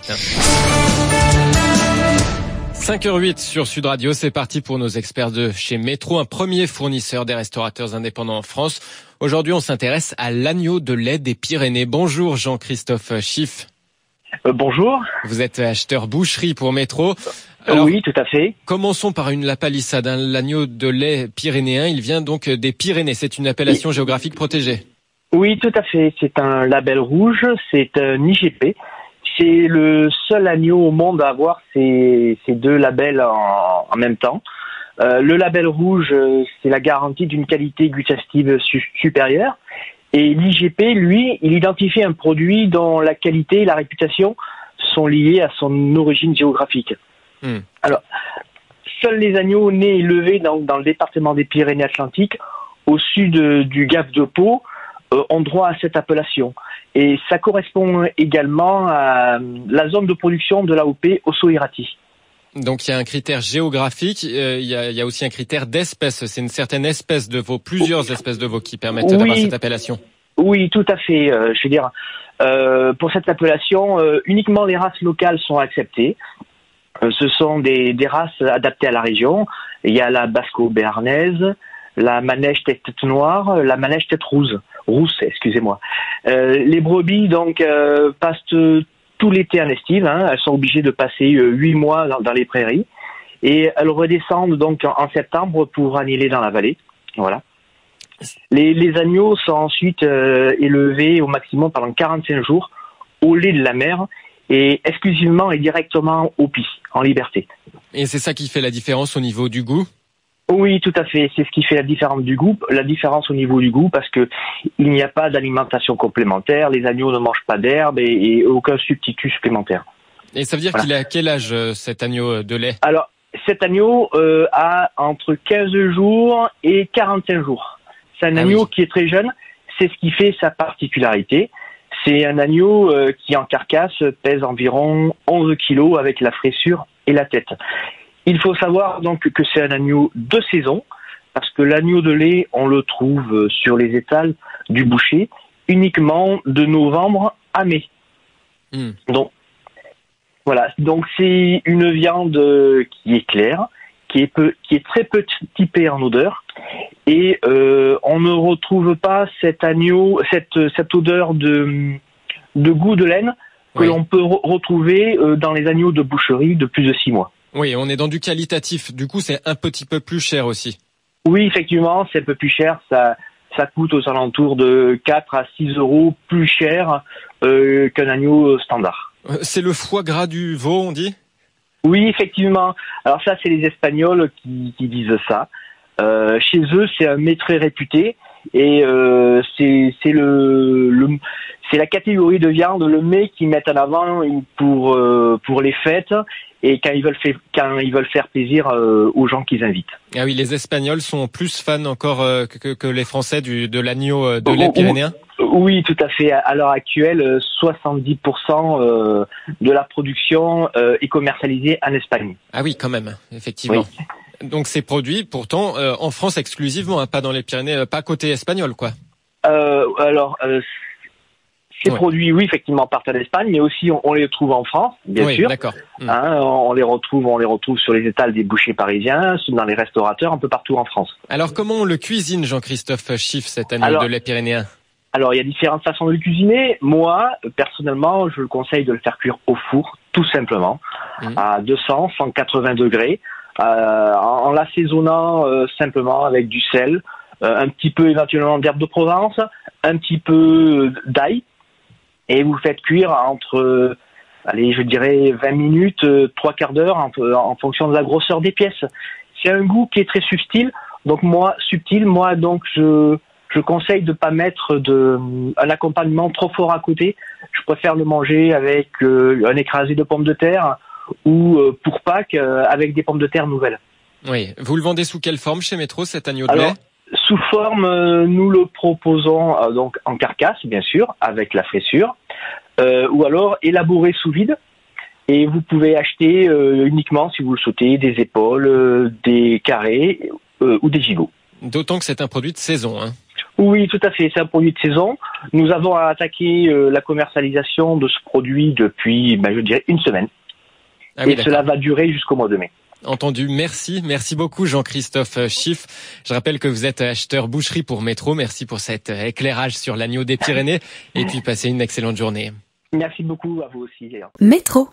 Tiens. 5h08 sur Sud Radio, c'est parti pour nos experts de chez Métro, un premier fournisseur des restaurateurs indépendants en France. Aujourd'hui, on s'intéresse à l'agneau de lait des Pyrénées. Bonjour Jean-Christophe Schiff. Bonjour. Vous êtes acheteur boucherie pour Métro. Alors, oui, tout à fait. Commençons par la palissade. L'agneau de lait pyrénéen, il vient donc des Pyrénées. C'est une appellation géographique protégée. Oui, tout à fait. C'est un label rouge, c'est un IGP. C'est le seul agneau au monde à avoir ces deux labels en même temps. Le label rouge, c'est la garantie d'une qualité gustative supérieure. Et l'IGP, lui, il identifie un produit dont la qualité et la réputation sont liées à son origine géographique. Alors, seuls les agneaux nés et élevés dans le département des Pyrénées-Atlantiques, au sud du Gave de Pau, ont droit à cette appellation. Et ça correspond également à la zone de production de l'AOP Osso-Iraty. Donc il y a un critère géographique, il y a aussi un critère d'espèce. C'est une certaine espèce de veau, plusieurs espèces de veau qui permettent d'avoir cette appellation. Oui, tout à fait. Je veux dire, pour cette appellation, uniquement les races locales sont acceptées. Ce sont des races adaptées à la région. Il y a la basco-béarnaise, la manège tête noire, la manège tête rousse, excusez-moi. Les brebis donc passent tout l'été en estive, elles sont obligées de passer 8 mois dans les prairies et elles redescendent donc en septembre pour annihiler dans la vallée. Voilà. Les agneaux sont ensuite élevés au maximum pendant 45 jours au lait de la mère et exclusivement et directement au pis, en liberté. Et c'est ça qui fait la différence au niveau du goût ? Oui, tout à fait. C'est ce qui fait la différence au niveau du goût, parce que il n'y a pas d'alimentation complémentaire, les agneaux ne mangent pas d'herbe et aucun substitut supplémentaire. Et ça veut dire qu'il a quel âge cet agneau de lait ? Alors, cet agneau a entre 15 jours et 45 jours. C'est un agneau qui est très jeune, c'est ce qui fait sa particularité. C'est un agneau qui en carcasse pèse environ 11 kilos avec la fraissure et la tête. Il faut savoir donc que c'est un agneau de saison, parce que l'agneau de lait, on le trouve sur les étals du boucher uniquement de novembre à mai. Donc, voilà. Donc c'est une viande qui est claire, qui est très peu typée en odeur, et on ne retrouve pas cet agneau, cette odeur de goût de laine que l'on peut retrouver dans les agneaux de boucherie de plus de 6 mois. Oui, on est dans du qualitatif. Du coup, c'est un petit peu plus cher aussi. Oui, effectivement, c'est un peu plus cher. Ça coûte aux alentours de 4 à 6 euros plus cher qu'un agneau standard. C'est le foie gras du veau, on dit ? Oui, effectivement. Alors ça, c'est les Espagnols qui disent ça. Chez eux, c'est un mets très réputé et c'est la catégorie de viande, le mets qu'ils mettent en avant pour les fêtes et quand ils veulent faire plaisir aux gens qu'ils invitent. Ah oui, les Espagnols sont plus fans encore que les Français de l'agneau de lait pyrénéen. Oui, tout à fait. À l'heure actuelle, 70% de la production est commercialisée en Espagne. Ah oui, quand même, effectivement. Oui. Donc ces produits, pourtant, en France exclusivement, pas dans les Pyrénées, pas côté espagnol, quoi. Ces produits, oui, effectivement, partent en Espagne, mais aussi on les trouve en France, bien sûr. D'accord. On les retrouve sur les étals des bouchers parisiens, dans les restaurateurs, un peu partout en France. Alors, comment on le cuisine, Jean-Christophe Schiff, cet agneau de lait pyrénéen ? Alors, il y a différentes façons de le cuisiner. Moi, personnellement, je le conseille de le faire cuire au four, tout simplement, à 200, 180 degrés, en l'assaisonnant simplement avec du sel, un petit peu éventuellement d'herbe de Provence, un petit peu d'ail. Et vous faites cuire entre, je dirais 20 minutes, 3 quarts d'heure, en fonction de la grosseur des pièces. C'est un goût qui est très subtil. Donc moi, je conseille de pas mettre un accompagnement trop fort à côté. Je préfère le manger avec un écrasé de pommes de terre ou pour Pâques avec des pommes de terre nouvelles. Oui. Vous le vendez sous quelle forme chez Métro, cet agneau de lait ? Sous forme, nous le proposons donc en carcasse, bien sûr, avec la fraissure, ou alors élaboré sous vide. Et vous pouvez acheter uniquement, si vous le souhaitez, des épaules, des carrés ou des gigots. D'autant que c'est un produit de saison. Oui, tout à fait. C'est un produit de saison. Nous avons attaqué la commercialisation de ce produit depuis, je dirais, une semaine. Ah oui, et cela va durer jusqu'au mois de mai. Entendu, merci beaucoup Jean-Christophe Schiff. Je rappelle que vous êtes acheteur boucherie pour Métro. Merci pour cet éclairage sur l'agneau des Pyrénées et puis passez une excellente journée. Merci beaucoup à vous aussi. Métro.